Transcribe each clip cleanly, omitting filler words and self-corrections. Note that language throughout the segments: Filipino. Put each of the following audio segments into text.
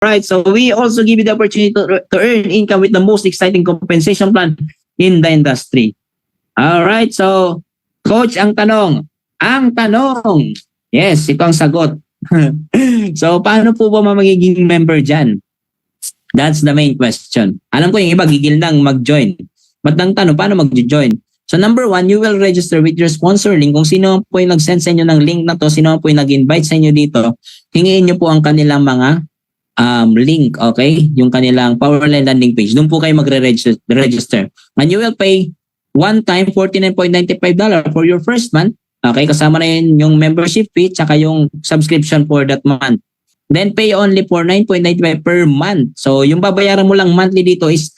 Right, so we also give you the opportunity to earn income with the most exciting compensation plan in the industry. All right, so coach, ang tanong, yes, ito ang sagot. So paano po ba magiging member dyan? That's the main question. Alam ko yung iba gigil nang mag-join. But ang tanong, paano mag-join? So number one, you will register with your sponsor link. Kung sino po yung nag-send sa inyo ng link na to, sino po yung nag-invite sa inyo dito, hingiin nyo po ang kanilang mga link, okay? Yung kanilang Powerline landing page. Doon po kayo magre-register. And you will pay one time $49.95 for your first month. Okay, kasama na yun yung membership fee tsaka yung subscription for that month. Then pay only for $9.95 per month. So yung babayaran mo lang monthly dito is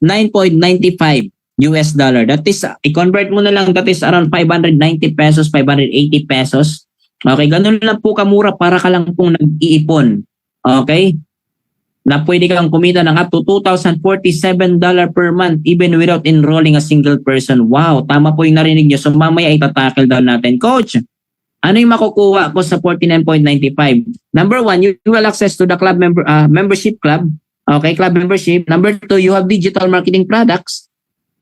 $9.95. That is, i-convert mo na lang, that is around 590 pesos, 580 pesos. Okay, ganun lang po kamura para ka lang pong nag-iipon. Okay? Na pwede kang kumita ng up to $2,047 per month even without enrolling a single person. Wow, tama po yung narinig nyo. So mamaya itatakil daw natin. Coach, ano yung makukuha ko sa 49.95? Number one, you will access to the club membership club. Okay, club membership. Number two, you have digital marketing products.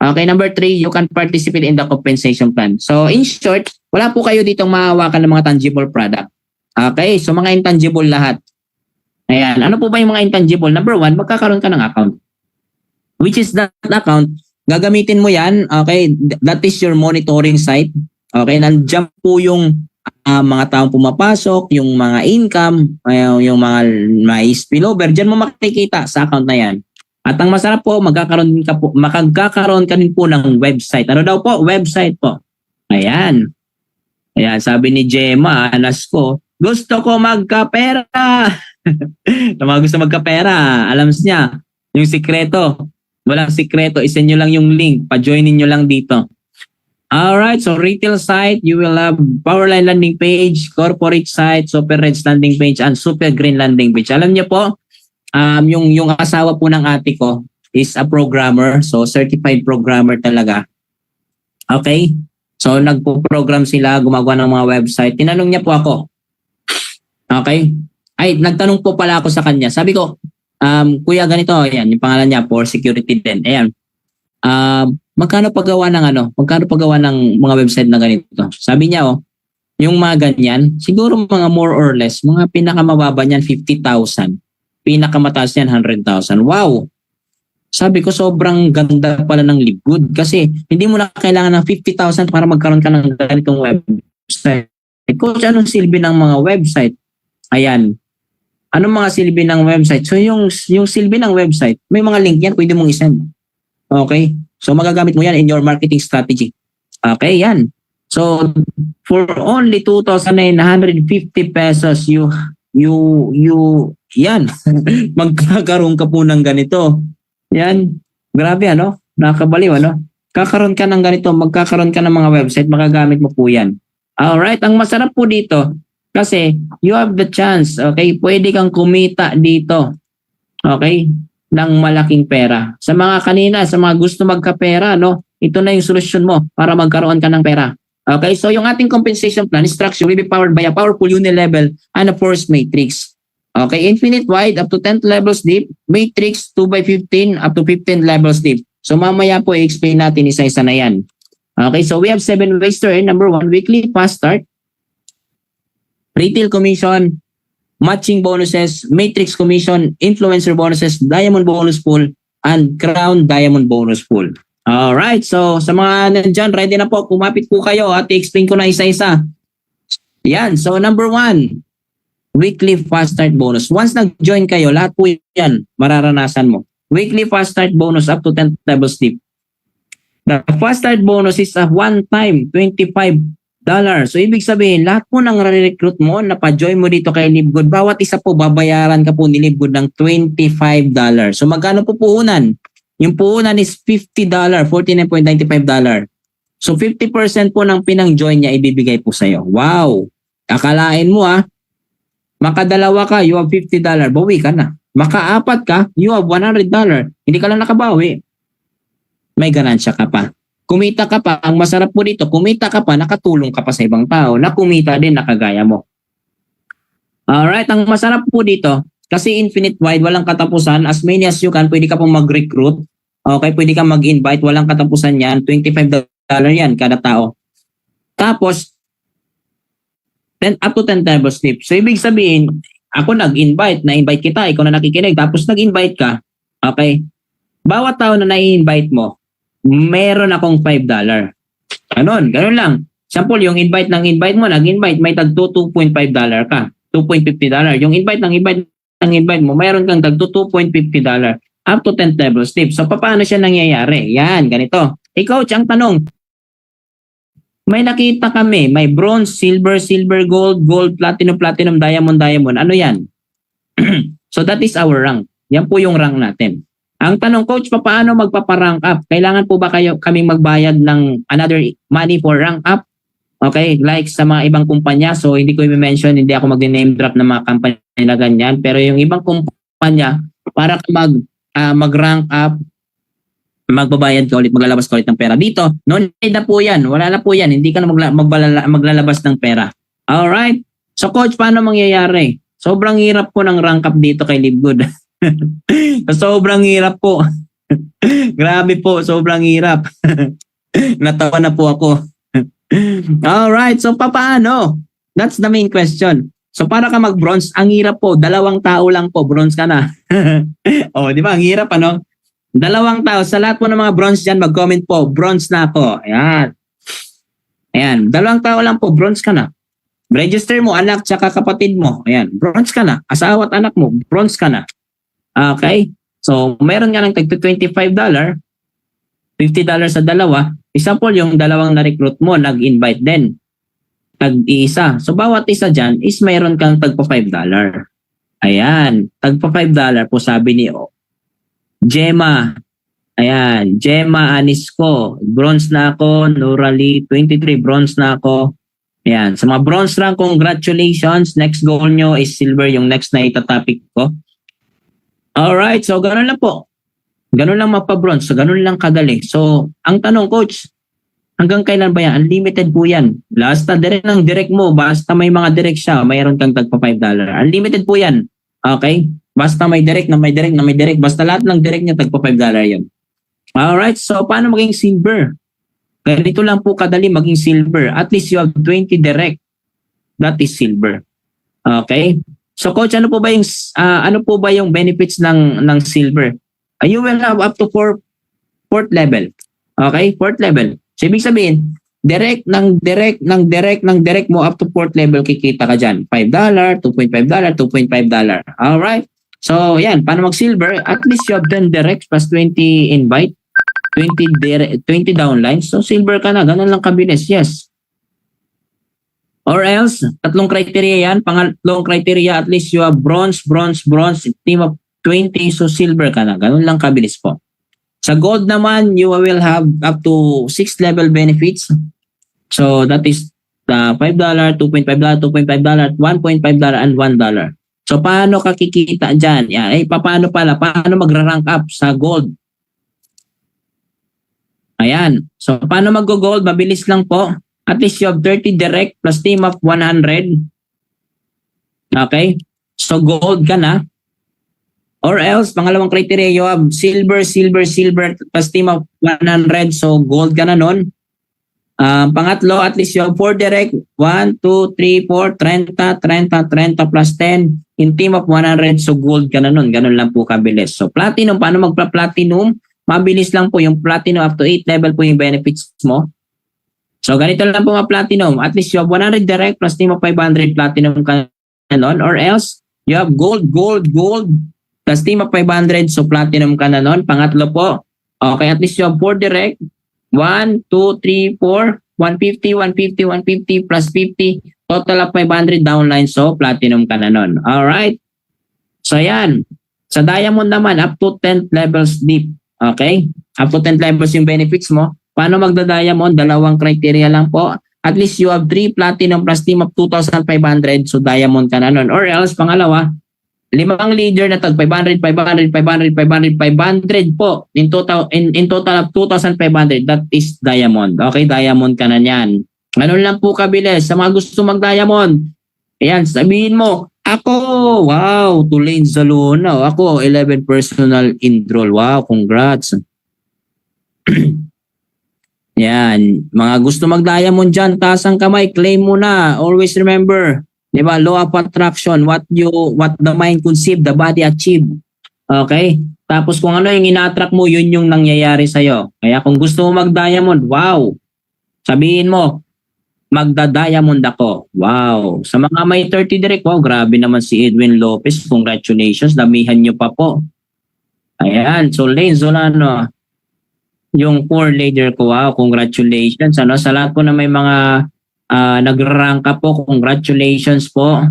Okay, number three, you can participate in the compensation plan. So in short, wala po kayo ditong mahawakan ng mga tangible product. Okay, so mga intangible lahat. Ayan, ano po ba yung mga intangible? Number one, magkakaroon ka ng account. Which is that account, gagamitin mo yan, okay, that is your monitoring site. Okay, nandiyan po yung mga taong pumapasok, yung mga income, yung mga spillover, dyan mo makikita sa account na yan. At ang masarap po, magkakaroon ka rin po ng website. Ano daw po? Website po. Ayan. Ayan, sabi ni Gemma, anas ko, gusto ko magkapera. Tama, gusto magkapera. Alam niya, yung sikreto. Walang sikreto. Isend nyo lang yung link. Pa-joinin nyo lang dito. Alright, so retail site, you will have Powerline landing page, corporate site, Super Reds landing page, and Super Green landing page. Alam niyo po, yung asawa po ng ate ko is a programmer. So certified programmer talaga. Okay? So nagpo-program sila, gumagawa ng mga website. Tinanong niya po ako. Okay? Ay, nagtanong po pala ako sa kanya. Sabi ko, kuya ganito, ayan, yung pangalan niya, for security din. Ayan. Magkano paggawa ng mga website na ganito? Sabi niya, yung mga ganyan, siguro mga more or less, mga pinakamababa niyan, 50,000. Pinakamataas niyan, 100,000. Wow! Sabi ko, sobrang ganda pala ng Libgood kasi hindi mo na kailangan ng 50,000 para magkaroon ka ng ganitong website. Coach, anong silbi ng mga website? Ayan. Anong mga silbi ng website? So yung silbi ng website, may mga link yan, pwede mong isend. Okay? So magagamit mo yan in your marketing strategy. Okay, yan. So for only 2,950 pesos, yan. Magkakaroon ka po ng ganito. Yan. Grabe, ano? Nakakabaliw, ano? Kakaroon ka ng ganito, magkakaroon ka ng mga website, magagamit mo po yan. Alright, ang masarap po dito, kasi you have the chance, okay? Pwede kang kumita dito, okay? Ng malaking pera. Sa mga kanina, sa mga gusto magkapera, no? Ito na yung solusyon mo para magkaroon ka ng pera. Okay, so yung ating compensation plan structure will be powered by a powerful unilevel and a force matrix. Okay, infinite wide up to 10 levels deep, matrix 2x15 up to 15 levels deep. So mamaya po i-explain natin isa-isa na yan. Okay, so we have 7 ways to earn. Number 1, weekly fast start, retail commission, matching bonuses, matrix commission, influencer bonuses, diamond bonus pool, and crown diamond bonus pool. Alright, so sa mga nandyan, ready na po, kumapit po kayo at i-explain ko na isa-isa. Yan, so number 1, weekly fast start bonus. Once nag-join kayo, lahat po yan mararanasan mo. Weekly fast start bonus up to 10 levels deep. The fast start bonus is a one-time $25. So ibig sabihin, lahat po ng re-recruit mo na pa-join mo dito kay Libgood, bawat isa po babayaran ka po ni Libgood ng $25. So magkano po puhunan? Yung puhunan is $50, $49.95. So 50% po ng pinang-join niya ibibigay po sa'yo. Wow! Akalain mo makadalawa ka, you have $50, bawi ka na. Makaapat ka, you have $100. Hindi ka lang nakabawi. May ganansya ka pa. Kumita ka pa, ang masarap po dito, kumita ka pa, nakatulong ka pa sa ibang tao, na kumita din nakagaya mo. Alright, ang masarap po dito, Kasi infinite wide, walang katapusan. As many as you can, pwede ka pong mag-recruit. Okay, pwede ka mag-invite. Walang katapusan yan. $25 yan kada tao. Tapos, up to 10 tables tip. So, ibig sabihin, ako nag-invite, na-invite kita, ikaw na nakikinig, tapos nag-invite ka, okay? Bawat tao na na-invite mo, meron akong $5. Ganun lang. Sample, yung invite mo, nag-invite, may tag $2.5 ka. $2.50. Yung invite mo, meron kang tag $2.50. Up to 10 tables tip. So, paano siya nangyayari? Yan, ganito. Coach, ang tanong, may nakita kami, may bronze, silver, gold, platinum, diamond. Ano yan? So that is our rank. Yan po yung rank natin. Ang tanong, Coach, paano magpaparank up? Kailangan po ba kaming magbayad ng another money for rank up? Okay, like sa mga ibang kumpanya. So hindi ko i-mention, hindi ako mag-name drop ng mga company na ganyan. Pero yung ibang kumpanya, para mag-rank up, magbabayad ka ulit, maglalabas ka ulit ng pera. Dito, no need na po yan. Wala na po yan. Hindi ka na maglalabas ng pera. Alright? So coach, paano mangyayari? Sobrang hirap po ng rank up dito kay Livegood. Sobrang hirap po. Grabe po, sobrang hirap. Natawa na po ako. Alright, so paano? That's the main question. So para ka mag-bronze, ang hirap po. 2 tao lang po, bronze ka na. Di ba? Ang hirap, 2 tao. Sa lahat po ng mga bronze dyan, mag-comment po, bronze na ako. Ayan. 2 tao lang po, bronze ka na. Register mo, anak, tsaka kapatid mo. Ayan, bronze ka na. Asawa at anak mo, bronze ka na. Okay? So, meron nga ng tag $25, $50 sa dalawa. Example, yung 2 na-recruit mo, nag-invite din. Tag-iisa. So, bawat isa dyan is meron kang tagpa $5. Ayan. Tagpa $5 po sabi ni Gemma. Ayan. Gemma Anisco. Bronze na ako. Nurali 23. Bronze na ako. Ayan. Sa mga bronze rank, congratulations. Next goal nyo is silver. Yung next na itatopic ko. Alright. So, ganun lang po. Ganun lang mapa-bronze. So, ganun lang kadali. So, ang tanong, coach, hanggang kailan ba yan? Unlimited po yan. Basta direct ng direct mo. Basta may mga direct siya. Mayroon kang tagpa $5. Unlimited po yan. Okay? Basta may direct na may direct na may direct. Basta lahat ng direct niya tagpa $5 yan. Alright, so paano maging silver? Ganito lang po kadali maging silver. At least you have 20 direct. That is silver. Okay? So coach, ano po ba yung benefits ng silver? You will have up to 4th level. Okay? 4th level. So ibig sabihin, direct mo up to 4th level kikita ka dyan. $5, $2.5, $2.5. Alright? So, yan. Paano mag-silver? At least you have 10 direct plus 20 invite. 20 downlines. So, silver ka na. Ganun lang kabilis. Yes. Or else, 3 criteria yan. Pangatlong criteria, at least you have bronze. Team of 20. So, silver ka na. Ganun lang kabilis po. Sa gold naman, you will have up to 6th level benefits. So, that is $5, $2.5, $2.5, $1.5, and $1. So, paano ka kikita dyan? Yan. Paano magra-rank up sa gold? Ayan. So, paano mag-gold? Mabilis lang po. At least you have 30 direct plus team of 100. Okay? So, gold ka na. Or else, pangalawang criteria, you have silver plus team of 100. So, gold ka na nun. Pangatlo, at least you have 4 direct. 1, 2, 3, 4, 30 plus 10. In team of 100, so gold ka na nun. Ganun lang po kabilis. So platinum, paano magpa-platinum? Mabilis lang po yung platinum, up to 8 level po yung benefits mo. So ganito lang po ma-platinum. At least you have 100 direct plus team of 500 platinum ka na nun. Or else, you have gold plus team of 500, so platinum ka na nun. Pangatlo po, okay, at least you have 4 direct. 1, 2, 3, 4, 150 plus 50, total of 500 downline, so platinum ka na nun. Alright? So yan. Sa diamond naman, up to 10 levels deep. Okay? Up to 10 levels yung benefits mo. Paano magda-diamond? 2 criteria lang po. At least you have 3 platinum plus team of 2,500, so diamond ka na nun. Or else, pangalawa, 5 leader na tag 500 po. In total of 2,500. That is diamond. Okay, diamond ka na niyan. Ganun lang po kabilis. Sa mga gusto mag-diamond, ayan, sabihin mo, Ako, wow, Tulane Zalona. Ako, 11 personal enroll. Wow, congrats. Yan. Mga gusto mag-diamond dyan, taas ang kamay, claim mo na. Always remember, di ba, law of attraction, what the mind conceive, the body achieve. Okay? Tapos kung ano yung ina-attract mo, yun yung nangyayari sa'yo. Kaya kung gusto mo mag-diamond, wow, sabihin mo, magda-diamond ako. Wow. Sa mga may 30 direct, wow, grabe naman si Edwin Lopez. Congratulations, damihan nyo pa po. Ayan, so Lane Solano, yung poor leader ko, wow, congratulations. Ano, sa lahat po na may mga nag-rank up po, congratulations po.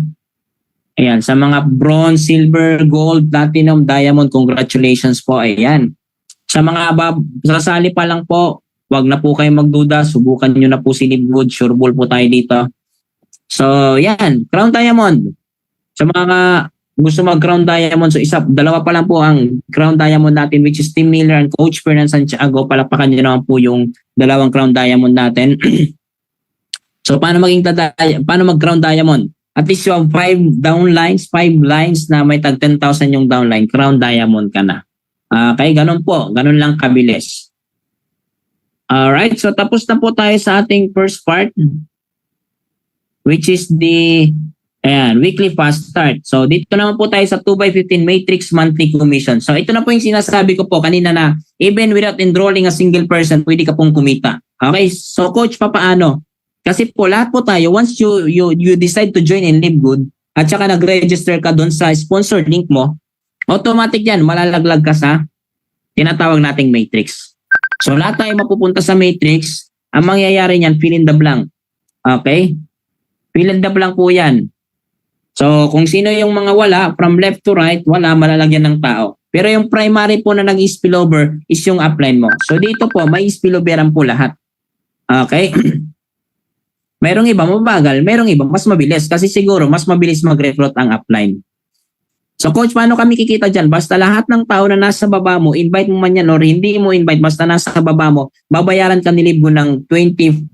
Ayan, sa mga bronze, silver, gold, platinum, diamond, congratulations po. Ayan. Sa mga sasali pa lang po, wag na po kayo magduda, subukan nyo na po si Libwood, sure ball po tayo dito. So, yan, Crown Diamond. Sa mga gusto mag-Crown Diamond, so dalawa pa lang po ang Crown Diamond natin, which is Tim Miller and Coach Fernan Santiago. Palakpakan nyo naman po yung dalawang Crown Diamond natin. So, paano mag-Crown Diamond? At least you have 5 downlines, 5 lines na may tag 10,000 yung downline, Crown Diamond ka na. Okay, ganun po. Ganun lang kabilis. Alright, so tapos na po tayo sa ating first part, which is the weekly fast start. So dito naman po tayo sa 2x15 matrix monthly commission. So ito na po yung sinasabi ko po kanina na even without enrolling a single person, pwede ka pong kumita. Okay, so coach, paano? Kasi po lahat po tayo, once you decide to join in Live Good at saka nag-register ka doon sa sponsored link mo, automatic yan, malalaglag ka sa tinatawag nating matrix. So lahat tayo mapupunta sa matrix, ang mangyayari niyan, fill in the blank. Okay? Fill in the blank po yan. So kung sino yung mga wala, from left to right, wala, malalagyan ng tao. Pero yung primary po na nag-spillover is yung upline mo. So dito po, may spilloveran po lahat. Okay? Merong iba mabagal, merong iba mas mabilis. Kasi siguro, mas mabilis mag-recruit ang upline. So coach, paano kami kikita dyan? Basta lahat ng tao na nasa baba mo, invite mo man yan or hindi mo invite, basta nasa baba mo, babayaran ka ni Libgo ng 20.25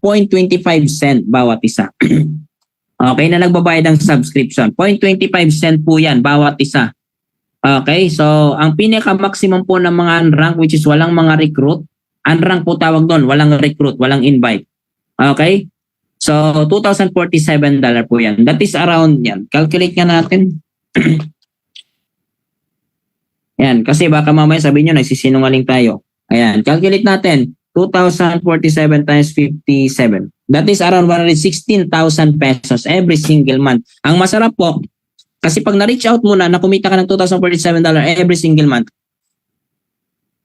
cent bawat isa. Okay, na nagbabayad ng subscription. 0.25 cent po yan bawat isa. Okay, so ang pinaka-maximum po ng mga unrank, which is walang mga recruit, unrank po tawag doon, walang recruit, walang invite. Okay, so $2,047 po yan. That is around yan. Calculate nga natin. Yan, kasi baka mamaya sabihin nyo, nagsisinungaling tayo. Ayan, calculate natin. 2,047 times 57. That is around 116,000 pesos every single month. Ang masarap po, kasi pag na-reach out mo na kumita ka ng $2,047 every single month,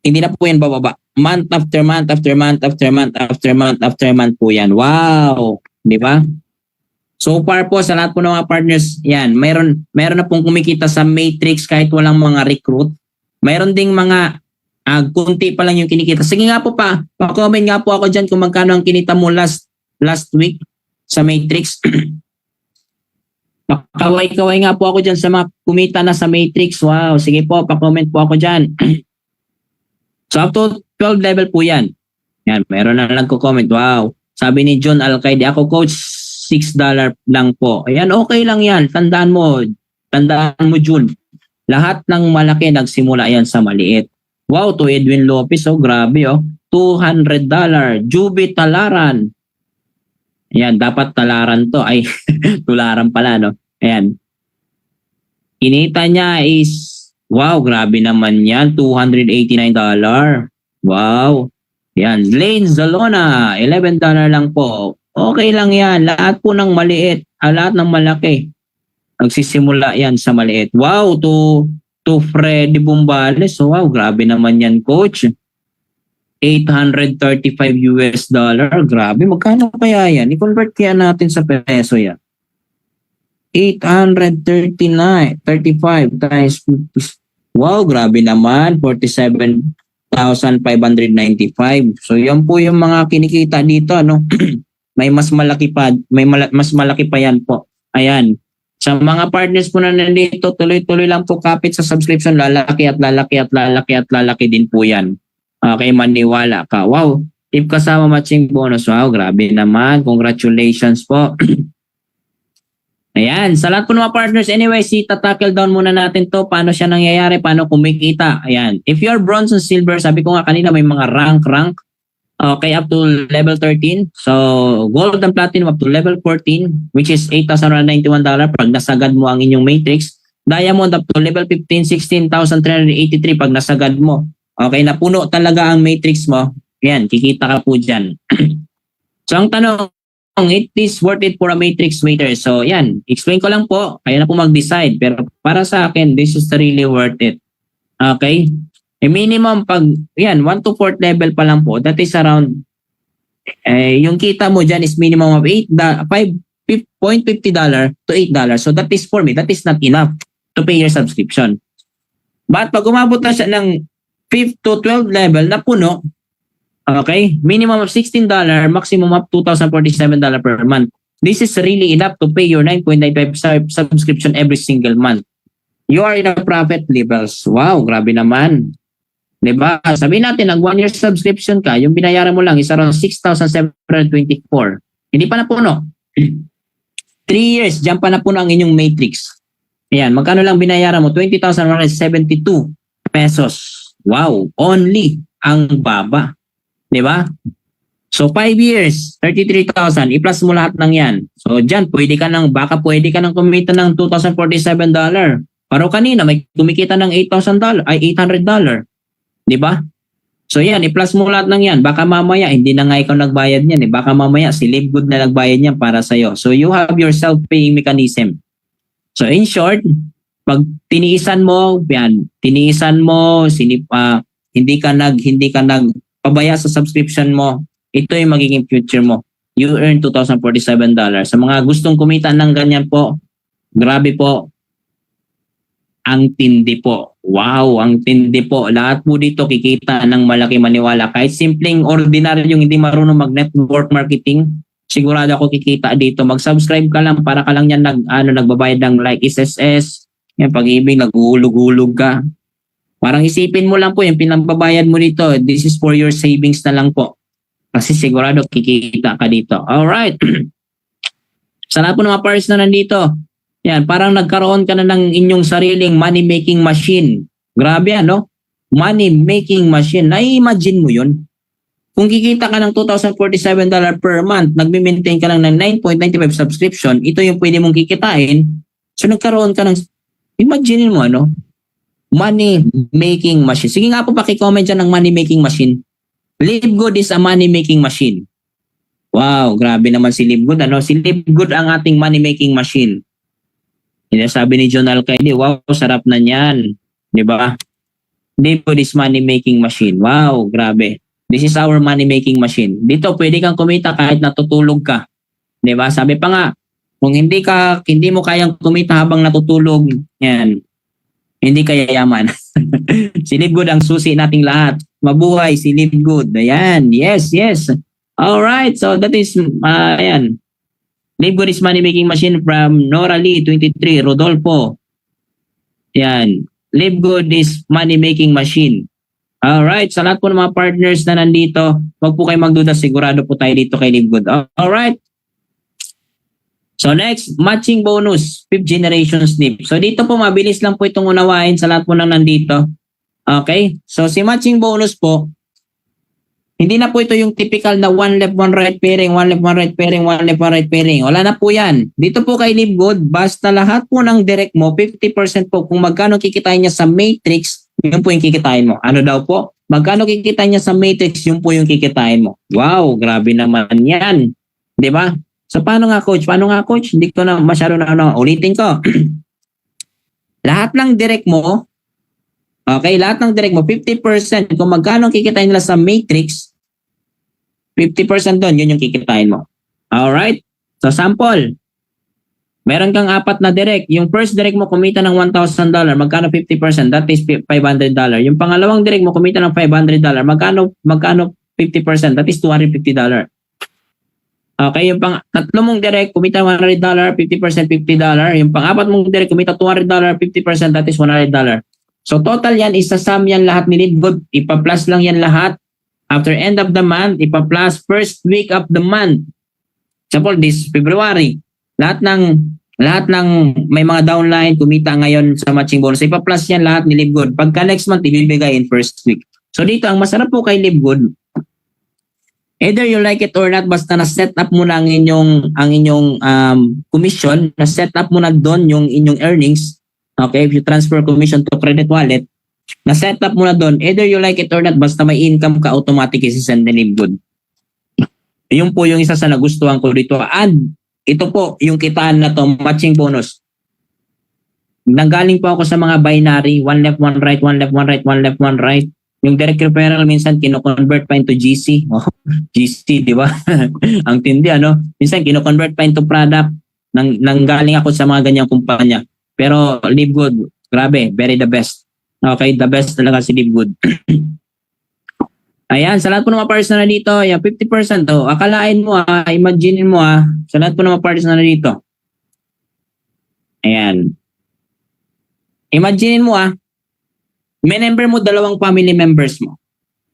hindi na po yan bababa. Month after month after month after month after month after month po yan. Wow! Di ba? So far po sa lahat po ng mga partners, yan, mayroon na pong kumikita sa matrix kahit walang mga recruit. Mayroon ding mga kunti pa lang yung kinikita. Sige nga po pa-comment nga po ako dyan kung magkano ang kinita mo last week sa matrix. Pakaway-kaway nga po ako dyan sa mga kumita na sa matrix. Wow, sige po, pa-comment po ako dyan. So up to 12 level po yan. Yan, meron na nagko-comment. Wow, sabi ni John Alcaide, ako coach, $6 lang po. Ayan, okay lang yan. Tandaan mo June. Lahat ng malaki nagsimula yan sa maliit. Wow, to Edwin Lopez, oh, grabe, oh. $200. Juby Talaran. Ayan, dapat Talaran to. Ay, Tularan pala, no? Ayan. Kinita niya is, wow, grabe naman yan. $289. Wow. Ayan, Lane Zalona, $11 lang po. Okay lang yan. Lahat po ng maliit, lahat ng malaki. Nagsisimula yan sa maliit. Wow, to Freddy Bumbales. So, wow, grabe naman yan, coach. $835. Grabe, magkano kaya yan? I-convert kaya natin sa peso yan. 835 times 50. Wow, grabe naman. 47,595. So, yan po yung mga kinikita dito, ano? May mas malaki pa, mas malaki pa yan po. Ayan. Sa mga partners po na nandito, tuloy-tuloy lang po kapit sa subscription, lalaki at lalaki at lalaki at lalaki din po yan. Okay, maniwala ka. Wow, tip kasama matching bonus. Wow, grabe naman. Congratulations po. Ayan, sa lahat po ng mga partners, anyway, tackle down muna natin to. Paano siya nangyayari, paano kumikita. Ayan, if you're bronze and silver, sabi ko nga kanina may mga rank. Okay, up to level 13. So, gold and platinum up to level 14, which is $8,191 pag nasagad mo ang inyong matrix. Diamond up to level 15, 16,383 pag nasagad mo. Okay, napuno talaga ang matrix mo. Ayan, kikita ka po dyan. So, ang tanong, it is worth it for a matrix waiter. So, yan. Explain ko lang po. Kaya na po mag-decide. Pero para sa akin, this is really worth it. Okay? Minimum pag, yan, 1 to 4th level pa lang po. That is around, yung kita mo dyan is minimum of $5.50 to $8. So, that is for me. That is not enough to pay your subscription. But pag umabot na siya ng 5th to 12th level na puno, okay, minimum of $16, maximum of $2,047 per month. This is really enough to pay your 9.95 subscription every single month. You are in a profit levels. Wow, grabe naman. Diba? Sabihin natin, ang 1 year subscription ka, yung binayaran mo lang is around 6,724. Hindi pa na puno. 3 years, dyan pa na puno ang inyong matrix. Ayan, magkano lang binayaran mo? 20,172 pesos. Wow, only ang baba. Diba? So 5 years, 33,000, i-plus mo lahat ng yan. So dyan, baka pwede ka nang kumita ng $2,047. Pero kanina, may kumikita ng $800. Diba? So yan, i-plus mo lahat ng yan. Baka mamaya, hindi na nga ikaw nagbayad niyan. Baka mamaya, si Livegood na nagbayad niyan para sa'yo. So you have your self-paying mechanism. So in short, pag tiniisan mo, hindi ka pabaya sa subscription mo, ito yung magiging future mo. You earn $2,047. Sa mga gustong kumita ng ganyan po, grabe po, ang tindi po. Wow, ang tindi po. Lahat po dito kikita ng malaki, maniwala. Kahit simpleng ordinaryong hindi marunong mag-network marketing, sigurado ako kikita dito. Mag-subscribe ka lang para ka lang yan nagbabayad ng like SSS, yan pag-ibig, naguhulog-hulog ka. Parang isipin mo lang po yung pinambabayad mo dito. This is for your savings na lang po. Kasi sigurado kikita ka dito. Alright. Sa lahat po ng mga parts na nandito, yan, parang nagkaroon ka na ng inyong sariling money-making machine. Grabe ano? Money-making machine. Na-imagine mo yun? Kung kikita ka ng $2,047 per month, nagme-maintain ka lang ng 9.95 subscription, ito yung pwede mong kikitain. So nagkaroon ka ng, imagine mo ano? Money-making machine. Sige nga po, paki-comment dyan ng money-making machine. Livegood is a money-making machine. Wow, grabe naman si Livegood. Ano? Si Livegood ang ating money-making machine. Sabi ni John Alcaide, wow, sarap na niyan. Diba? Livegood is money-making machine. Wow, grabe. This is our money-making machine. Dito, pwede kang kumita kahit natutulog ka. Diba? Sabi pa nga, kung hindi mo kayang kumita habang natutulog, yan, hindi ka yayaman. Si Livegood ang susi nating lahat. Mabuhay si Livegood. Ayan. Yes, yes. Alright. So that is, ayan. Livegood is money-making machine from Nora Lee, 23. Rodolfo. Ayan. Livegood is money-making machine. Alright. Sa lahat po ng mga partners na nandito, wag po kayo magduda. Sigurado po tayo dito kay Livegood. Alright. So next, matching bonus, 5th generation snip. So dito po mabilis lang po itong unawain sa lahat po ng nandito. Okay? So si matching bonus po, hindi na po ito yung typical na one left, one right pairing, one left, one right pairing, one left, one right pairing. Wala na po yan. Dito po kay Livegood, basta lahat po ng direct mo, 50% po kung magkano kikitain niya sa matrix, yun po yung kikitain mo. Ano daw po? Magkano kikitain niya sa matrix, yun po yung kikitain mo. Wow, grabe naman yan. Diba? So paano nga coach? Hindi ko na masyado na ulitin ko. Lahat ng direct mo, okay, lahat ng direct mo, 50% kung magkano kikitain nila sa matrix, 50% doon, yun yung kikitain mo. Alright? So sample, meron kang 4 na direct. Yung first direct mo kumita ng $1,000, magkano 50%? That is $500. Yung pangalawang direct mo kumita ng $500, magkano 50%? That is $250. Okay, yung tatlo mong direct, kumita $100, 50%, $50. Yung pang-apat mong direct, kumita $200, 50%, that is $100. So total yan, isa-sum yan lahat ni Livegood. Ipa-plus lang yan lahat. After end of the month, ipa-plus first week of the month. Example, this February. Lahat ng Lahat ng may mga downline, kumita ngayon sa matching bonus. Ipa-plus yan lahat ni LiveGood. Pagka next month, ibibigay in first week. So dito, ang masarap po kay LiveGood, either you like it or not, basta na-set up mo na ang inyong commission, na-set up mo na doon yung inyong earnings. Okay, if you transfer commission to credit wallet, na-set up mo na doon, either you like it or not, basta may income ka, automatic isi-send ni LiveGood. Yun po yung isa sa nagustuhan ko dito. And ito po, yung kitaan na to, matching bonus. Nanggaling po ako sa mga binary, one left, one right, one left, one right, one left, one right. Yung direct referral minsan kino-convert pa into GC. Oh, GC, di ba? Ang tindi, ano? Minsan kino-convert pa into product. Nanggaling ako sa mga ganyang kumpanya. Pero LiveGood, grabe, very the best. Okay, the best talaga si LiveGood. Ayan, sa lahat po ng mga partners na dito, ayan, 50%. Oh, akalain mo, imaginein mo, sa lahat po ng mga partners na dito. Ayan. Imaginein mo, may member mo, dalawang family members mo.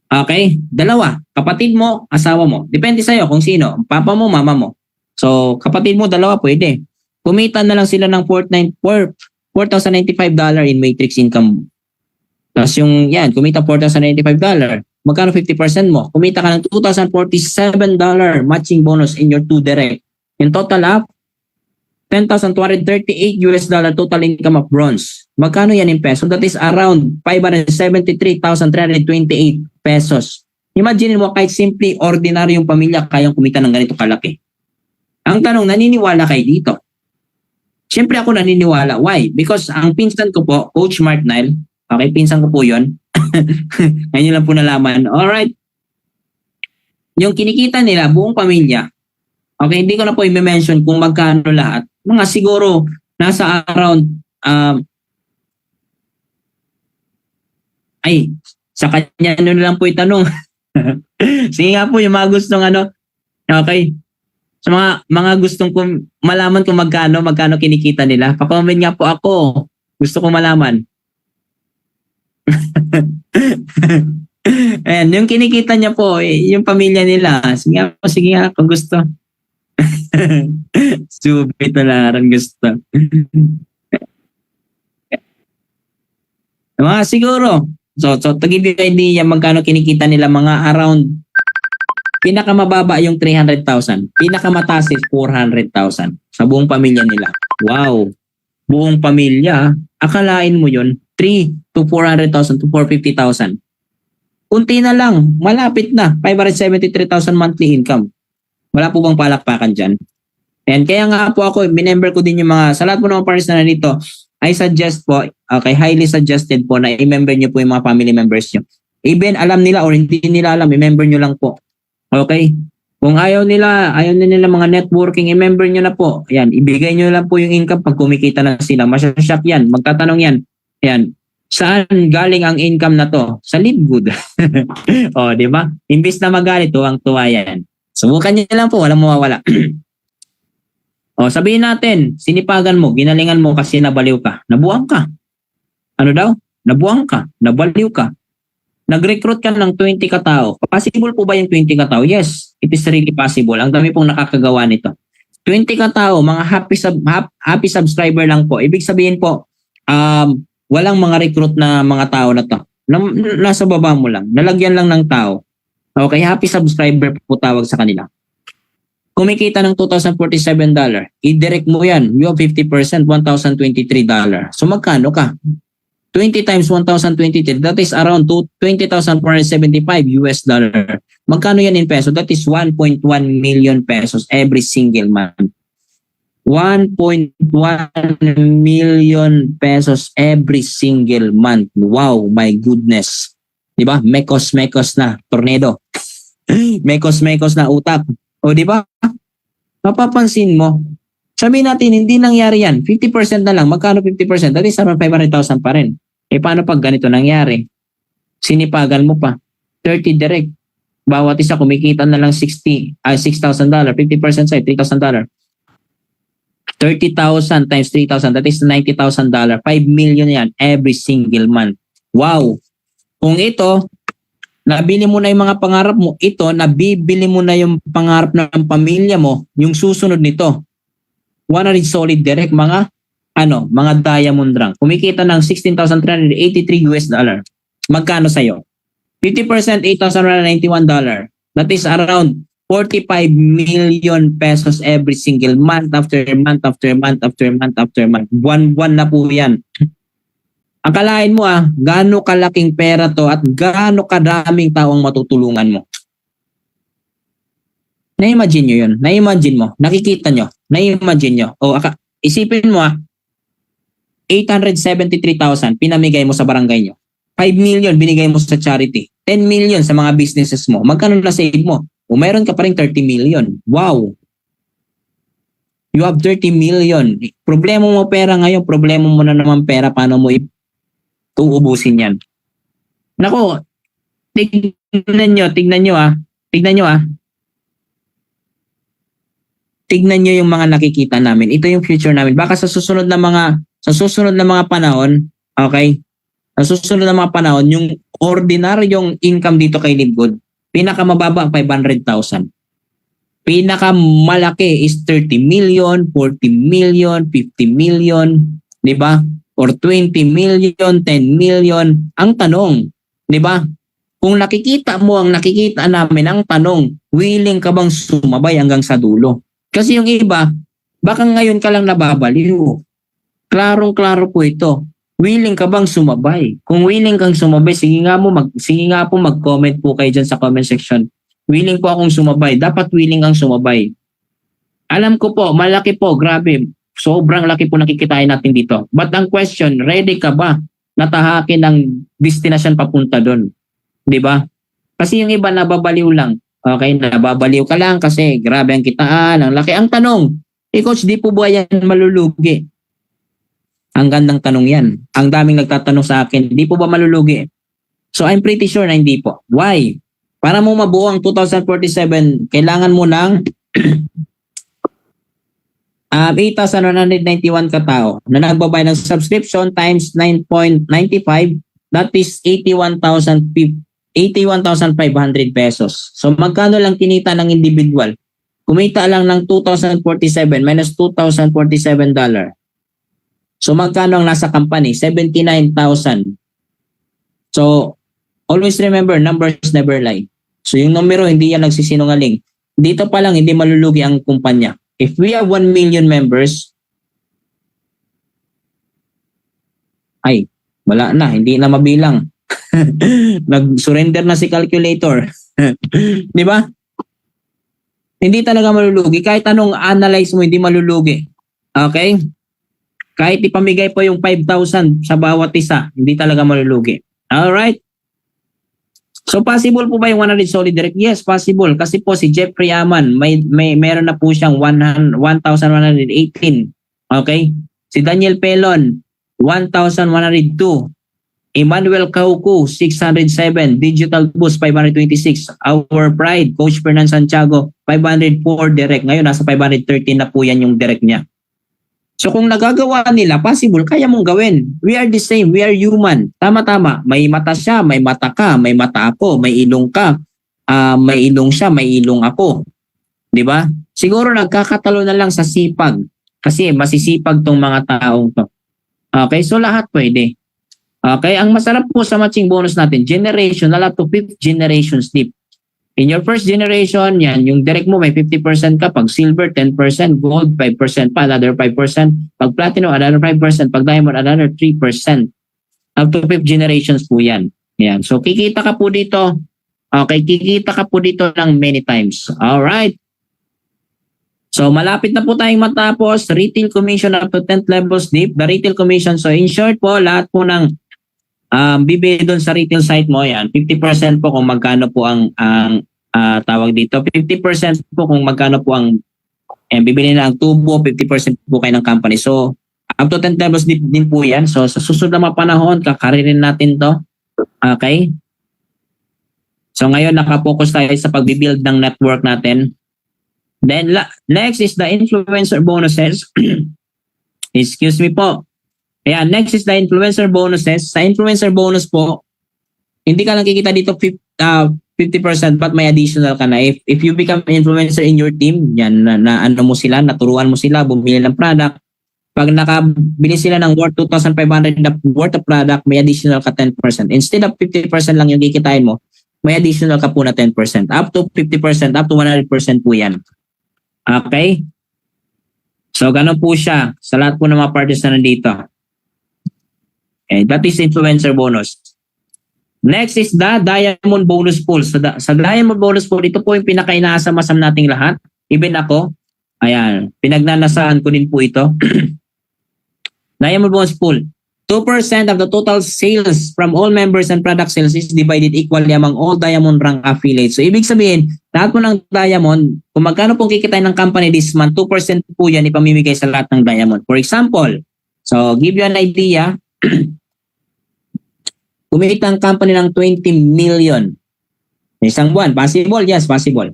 Okay? Dalawa. Kapatid mo, asawa mo. Depende sa'yo kung sino. Papa mo, mama mo. So, kapatid mo, dalawa, pwede. Kumita na lang sila ng $4,095 in matrix income. Tapos yung, yan, kumita $4,095. Magkano 50% mo? Kumita ka ng $2,047 matching bonus in your 2 direct. In total $10,238 total income of bronze. Magkano yan in peso? That is around 573,328 pesos. Imagine mo kahit simply ordinary yung pamilya kayang kumita ng ganito kalaki. Ang tanong, naniniwala kayo dito? Siyempre ako naniniwala. Why? Because ang pinsan ko po, Coach Mark Nile, okay, pinsan ko po yun. Ngayon lang po nalaman. Alright. Yung kinikita nila, buong pamilya. Okay, hindi ko na po i-mention kung magkano lahat. Mga siguro nasa around sa kanya na lang po itanong. Sige nga po yung mga gustong okay. Sa mga gustong malaman kung magkano kinikita nila. Pa-comment nga po ako. Gusto ko malaman. Ayan, yung kinikita niya po, yung pamilya nila. Sige nga kung gusto. Stupid na lang gusto. Mga siguro. So to give you an idea magkano kinikita nila, mga around pinakamababa yung 300,000. Pinakamataas is 400,000 sa buong pamilya nila. Wow. Buong pamilya, akalain mo yun, 3 to 400,000 to 450,000. Kunti na lang, malapit na, 573,000 monthly income. Wala po bang palakpakan dyan? And kaya nga po ako, minember ko din yung mga, sa lahat po ng mga partners na nandito, I suggest po, okay, highly suggested po na i-member nyo po yung mga family members nyo. Even alam nila or hindi nila alam, i-member nyo lang po. Okay? Kung ayaw nila mga networking, i-member nyo na po. Ayan, ibigay nyo lang po yung income pag kumikita na sila. Masyashock yan, magtatanong yan. Ayan, saan galing ang income na to? Sa LiveGood. O, di ba? Imbis na magalit, ang tuwa yan. Subukan nyo lang po, walang mawawala. O, sabihin natin, sinipagan mo, ginalingan mo kasi nabaliw ka. Nabuang ka. Ano daw? Nabuang ka. Nabaliw ka. Nag-recruit ka ng 20 katao. Possible po ba yung 20 katao? Yes, it is really possible. Ang dami pong nakakagawa nito. 20 katao, mga happy subscriber lang po. Ibig sabihin po, walang mga recruit na mga tao na to. Nasa baba mo lang. Nalagyan lang ng tao. Okay, happy subscriber po tawag sa kanila. Kumikita ng $2,047. I-direct mo yan. You have 50%, $1,023. So magkano ka? 20 times 1,023, that is around $20,475. Magkano yan in peso? That is 1.1 million pesos every single month. 1.1 million pesos every single month. Wow, my goodness. Diba? Mekos na tornado. Mekos na utak. O diba? Mapapansin mo, sabihin natin, hindi nangyari yan. 50% na lang. Magkano 50%? That is around 500,000 pa rin. Paano pag ganito nangyari? Sinipagan mo pa. 30 direct. Bawat isa kumikita na lang $6,000. 50% sa'yo, $3,000. 30,000 times 3,000. That is $90,000. 5 million yan every single month. Wow! Kung ito, nabili mo na yung mga pangarap mo, ito, nabibili mo na yung pangarap ng pamilya mo, yung susunod nito. 100 solid direct, mga diamond rank. Kumikita ng $16,383 US dollar. Magkano sa'yo? 50%, $8,191. That is around 45 million pesos every single month after month after month after month after month. Buwan-buwan na po yan. Akalain mo gaano kalaking pera to at gaano kadaming taong matutulungan mo. Na-imagine nyo yun. Na-imagine mo. Nakikita nyo. Na-imagine nyo. Isipin mo 873,000 pinamigay mo sa barangay nyo. 5 million binigay mo sa charity. 10 million sa mga businesses mo. Magkano na save mo? O mayroon ka pa rin 30 million. Wow! You have 30 million. Problema mo pera ngayon, problema mo na naman pera. Paano mo uubusin yan? Nako, tignan nyo. Tignan nyo yung mga nakikita namin. Ito yung future namin. Baka sa susunod na mga panahon, okay? Sa susunod na mga panahon, yung ordinaryong income dito kay Livegood, pinakamababa 500,000. Pinakamalaki is 30 million, 40 million, 50 million, di ba? Or 20 million, 10 million. Ang tanong, di ba? Kung nakikita mo ang nakikita namin, ang tanong, willing ka bang sumabay hanggang sa dulo? Kasi yung iba, baka ngayon ka lang nababaliw. Klarong-klaro po ito. Willing ka bang sumabay? Kung willing kang sumabay, sige nga po mag-comment po kayo dyan sa comment section. Willing po akong sumabay. Dapat willing kang sumabay. Alam ko po, malaki po, grabe. Sobrang laki po nakikitain natin dito. But ang question, ready ka ba natahakin ang destination papunta doon? Di ba? Kasi yung iba nababaliw lang. Okay, nababaliw ka lang kasi grabe ang kitaan, ang laki. Ang tanong, coach, di po ba yan malulugi? Ang gandang tanong yan. Ang daming nagtatanong sa akin, di po ba malulugi? So I'm pretty sure na hindi po. Why? Para mo mabuo ang 2047, kailangan mo ng 8,191 katao na nagbabay ng subscription times 9.95, that is 81,500 pesos. So magkano lang kinita ng individual? Kumita lang ng 2,047 minus 2,047 dollar. So magkano ang nasa company? 79,000. So always remember, numbers never lie. So yung numero hindi yan nagsisinungaling. Dito pa lang hindi malulugi ang kumpanya. If we have 1 million members, ay wala na, hindi na mabilang. Nag-surrender na si calculator. Di ba? Hindi talaga malulugi. Kahit anong analyze mo, hindi malulugi. Okay? Kahit ipamigay po yung 5,000 sa bawat isa, hindi talaga malulugi. Alright? So possible po ba yung 100 solid direct? Yes, possible. Kasi po si Jeffrey Aman, meron na po siyang 1,118. Okay? Si Daniel Pelon, 1,102. Emmanuel Caucu, 607. Digital Boost, 526. Our Pride, Coach Fernan Santiago, 504 direct. Ngayon, nasa 513 na po yan yung direct niya. So kung nagagawa nila, possible, kaya mong gawin. We are the same, we are human. Tama-tama, may mata siya, may mata ka, may mata ako, may ilong ka, may ilong siya, may ilong ako. Di ba? Siguro nagkakatalo na lang sa sipag. Kasi masisipag tong mga taong to. Okay, so lahat pwede. Okay, ang masarap po sa matching bonus natin, generation, na to 5th generation sleep. In your first generation, yan, yung direct mo may 50% ka, pag silver 10%, gold 5% pa, another 5%, pag platinum another 5%, pag diamond another 3%. Up to 5th generations po yan. Yan. So kikita ka po dito. Okay, kikita ka po dito ng many times. Alright. So malapit na po tayong matapos. Retail commission up to 10th levels deep. The retail commission, so in short po, lahat po ng bibili doon sa retail site mo, yan, 50% po kung magkano po ang tawag dito. 50% po kung magkano po ang bibili na ang tubo, 50% po kayo ng company. So, up to 10 levels din po yan. So, sa susunod na mga panahon, kakaririn natin to. Okay? So, ngayon, nakapokus tayo sa pagbibuild ng network natin. Then, next is the influencer bonuses. Excuse me po. Kaya next is the influencer bonuses. Sa influencer bonus po, hindi ka lang kikita dito 50% but may additional ka na. If you become influencer in your team, yan, na ano mo sila, naturuan mo sila, bumili ng product. Pag nakabili sila ng worth 2,500 na worth of product, may additional ka 10%. Instead of 50% lang yung kikitain mo, may additional ka po na 10%. Up to 50%, up to 100% po yan. Okay? So, ganun po siya sa lahat po ng mga parties na nandito. Okay, that is influencer bonus. Next is the Diamond Bonus Pool. Sa Diamond Bonus Pool, ito po yung pinaka-inaasam-asam nating lahat. Even ako, ayan, pinagnanasaan ko din po ito. Diamond Bonus Pool. 2% of the total sales from all members and product sales is divided equally among all Diamond rank affiliates. So, ibig sabihin, lahat po ng Diamond, kung magkano pong kikitain ng company this month, 2% po yan ipamimigay sa lahat ng Diamond. For example, so give you an idea, kumita ang company ng 20 million. Isang buwan. Possible? Yes, possible.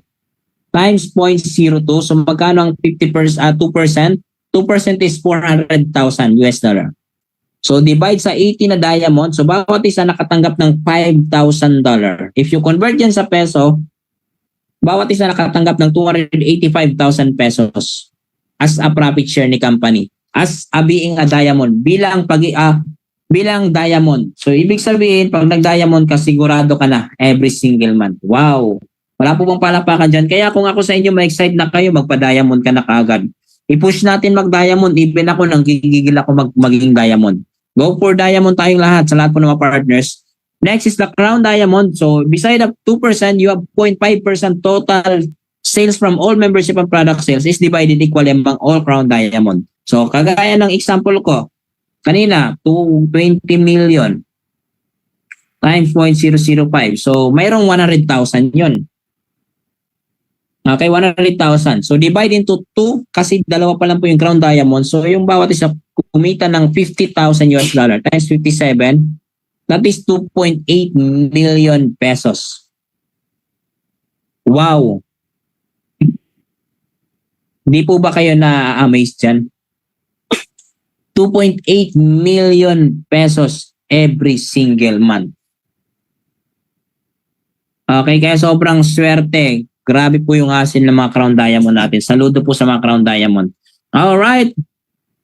Times 0.02. So magkano ang 2%? 2% is 400,000 US dollar. So divide sa 80 na Diamond. So bawat isa nakatanggap ng $5,000. If you convert yan sa peso, bawat isa nakatanggap ng 285,000 pesos as a profit share ni company. As a being a Diamond. Bilang Diamond. So, ibig sabihin, pag nag-Diamond ka, sigurado ka na every single month. Wow! Wala po bang palapakan dyan. Kaya kung ako sa inyo, ma-excite na kayo, magpa-Diamond ka na kaagad. I-push natin mag-Diamond. Even ako, nang gigigil ako magiging Diamond. Go for Diamond tayong lahat sa lahat po ng mga partners. Next is the Crown Diamond. So, beside of 2%, you have 0.5% total sales from all membership and product sales is divided equally among all Crown Diamond. So, kagaya ng example ko, kanina, 20 million times 0.005. So, mayroong 100,000 yun. Okay, 100,000. So, divide into 2 kasi dalawa pa lang po yung Crown Diamond. So, yung bawat isa kumita ng 50,000 US dollar times 57, that is 2.8 million pesos. Wow! Hindi po ba kayo na-amaze dyan? 2.8 million pesos every single month. Okay, kaya sobrang swerte. Grabe po yung asin ng mga Crown Diamond natin. Saludo po sa mga Crown Diamond. Alright.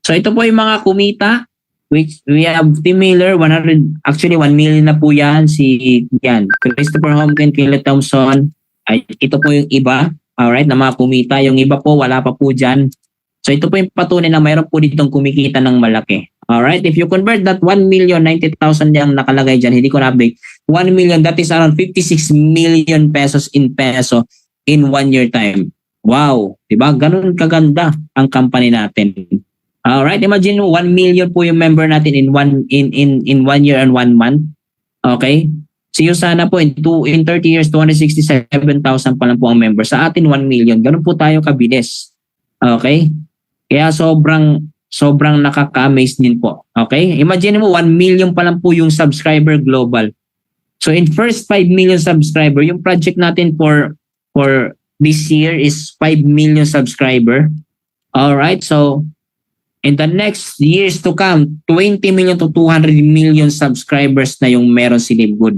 So ito po yung mga kumita. Which we have Tim Miller, 100, actually 1 million na po yan. Yan, Christopher Homken, Philip Thompson. Ito po yung iba. Alright, na mga kumita. Yung iba po, wala pa po dyan. So ito po yung patunay na mayroon po ditong kumikita ng malaki. Alright, if you convert that 1,090,000 yung nakalagay dyan, hindi ko na-update. 1 million, that is around 56 million pesos in 1 year time. Wow, diba? Ganun kaganda ang company natin. Alright, imagine 1 million po yung member natin in 1 year and 1 month. Okay? So yun sana po in 30 years, 267,000 pa lang po ang member. Sa atin 1 million. Ganun po tayo kabilis. Okay? Kaya sobrang nakaka-amaze din po. Okay? Imagine mo 1 million pa lang po yung subscriber global. So in first 5 million subscriber, yung project natin for this year is 5 million subscriber. All right? So in the next years to come, 20 million to 200 million subscribers na yung meron si Livegood.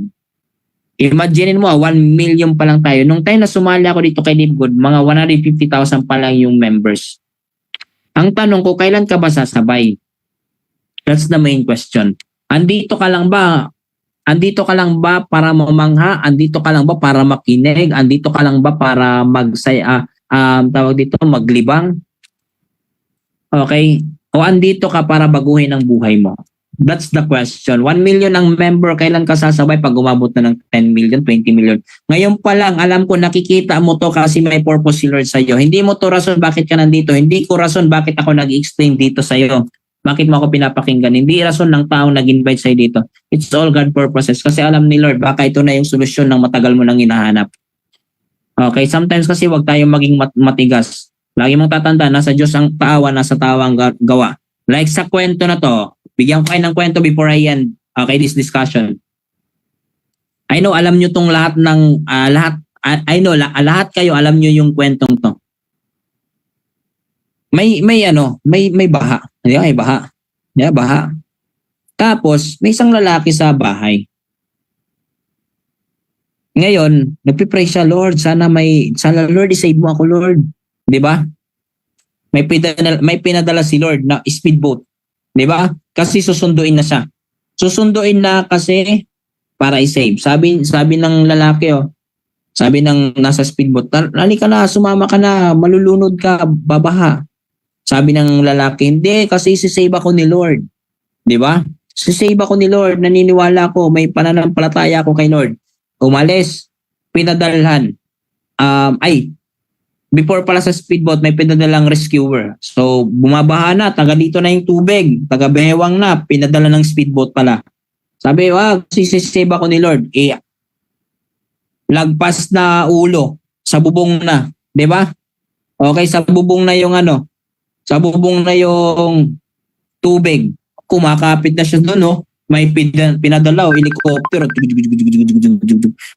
Imagine mo, 1 million pa lang tayo. Nung time na sumali ako dito kay Livegood, mga 150,000 pa lang yung members. Ang tanong ko, kailan ka ba sasabay? That's the main question. Andito ka lang ba para mamangha? Andito ka lang ba para makinig? Andito ka lang ba para maglibang? Okay? O andito ka para baguhin ang buhay mo? That's the question. 1 million ang member, kailan ka sasabay pag umabot na ng 10 million, 20 million? Ngayon pa lang, alam ko nakikita mo to kasi may purpose si Lord sa'yo. Hindi mo to rason bakit ka nandito. Hindi ko rason bakit ako nag-explain dito sa'yo. Bakit mo ako pinapakinggan? Hindi rason ng taong nag-invite sa'yo dito. It's all God purposes. Kasi alam ni Lord, baka ito na yung solusyon ng matagal mo nang hinahanap. Okay, sometimes kasi wag tayong maging matigas. Lagi mong tatanda, nasa Diyos ang taawa, nasa tawa ang gawa. Like sa kwento na to, bigyan ko kayo ng kwento before I end this discussion. I know, alam nyo tong lahat ng, lahat kayo alam nyo yung kwentong to. May baha. Hindi ba? May baha. Yeah, baha. Tapos, may isang lalaki sa bahay. Ngayon, nagpipray siya, Lord, sana Lord, isave mo ako, Lord. Di ba? May pinadala si Lord na speedboat. Di ba? Kasi susunduin na siya. Susunduin na kasi para i-save. Sabi ng lalaki, sabi ng nasa speedboat, halika na, sumama ka na, malulunod ka, babaha. Sabi ng lalaki, hindi, kasi sisave ako ni Lord. Di ba? Sisave ako ni Lord, naniniwala ako, may pananampalataya ako kay Lord. Umalis, pinadalhan. Before pala sa speedboat, may pinadalang rescuer. So, bumabaha na, taga dito na yung tubig, taga Bewang na, pinadala ng speedboat pala. Sabi, sisave ako ni Lord. Lagpas na ulo, sa bubong na, 'di ba? Okay, sa bubong na yung sa bubong na yung tubig. Kumakapit na siya doon, may pinadala helicopter.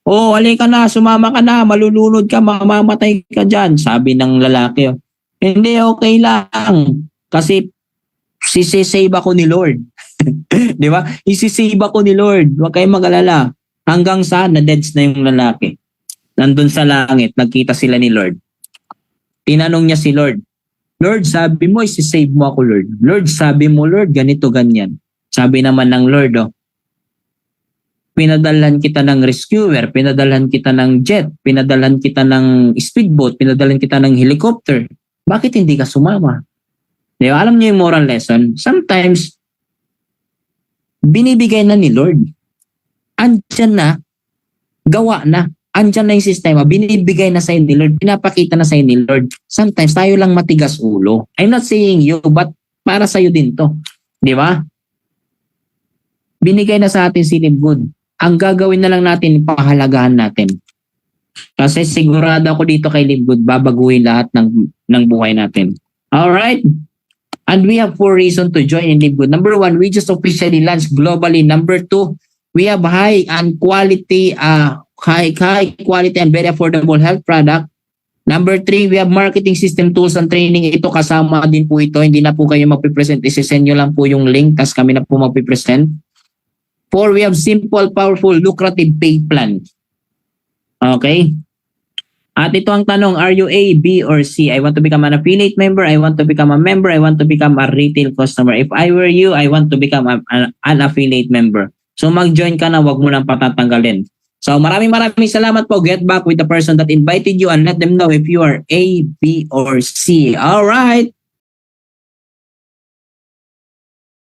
Halika na, sumama ka na, malulunod ka, mamamatay ka diyan, sabi ng lalaki. Hindi, okay lang. Kasi sisave ako ni Lord. 'Di ba? Isisave ako ni Lord. Huwag kayong mag-alala. Hanggang sa na-deads na yung lalaki. Nandun sa langit, nagkita sila ni Lord. Tinanong niya si Lord, Lord, sabi mo, isisave mo ako, Lord. Lord, sabi mo, Lord, ganito, ganyan. Sabi naman ng Lord, pinadalhan kita ng rescuer, pinadalhan kita ng jet, pinadalhan kita ng speedboat, pinadalhan kita ng helicopter. Bakit hindi ka sumama? Di ba? Alam niyo yung moral lesson? Sometimes, binibigay na ni Lord. Andyan na, gawa na, andyan na yung sistema, binibigay na sa'yo ni Lord, pinapakita na sa'yo ni Lord. Sometimes tayo lang matigas ulo. I'm not saying you, but para sa'yo din to. Di ba? Binigay na sa atin si Live Good. Ang gagawin na lang natin, pahalagahan natin. Kasi sigurado ako dito kay Live Good, babaguhin lahat ng buhay natin. Alright? And we have 4 reasons to join in Live Good. Number 1, we just officially launched globally. Number 2, we have high quality and very affordable health product. Number 3, we have marketing system tools and training. Ito kasama din po ito. Hindi na po kayo magpipresent. Isisend nyo lang po yung link, tas kami na po magpipresent. 4, we have simple, powerful, lucrative pay plan. Okay? At ito ang tanong, are you A, B, or C? I want to become an affiliate member. I want to become a member. I want to become a retail customer. If I were you, I want to become an affiliate member. So mag-join ka na, wag mo nang patatanggalin. So maraming salamat po. Get back with the person that invited you and let them know if you are A, B, or C. All right.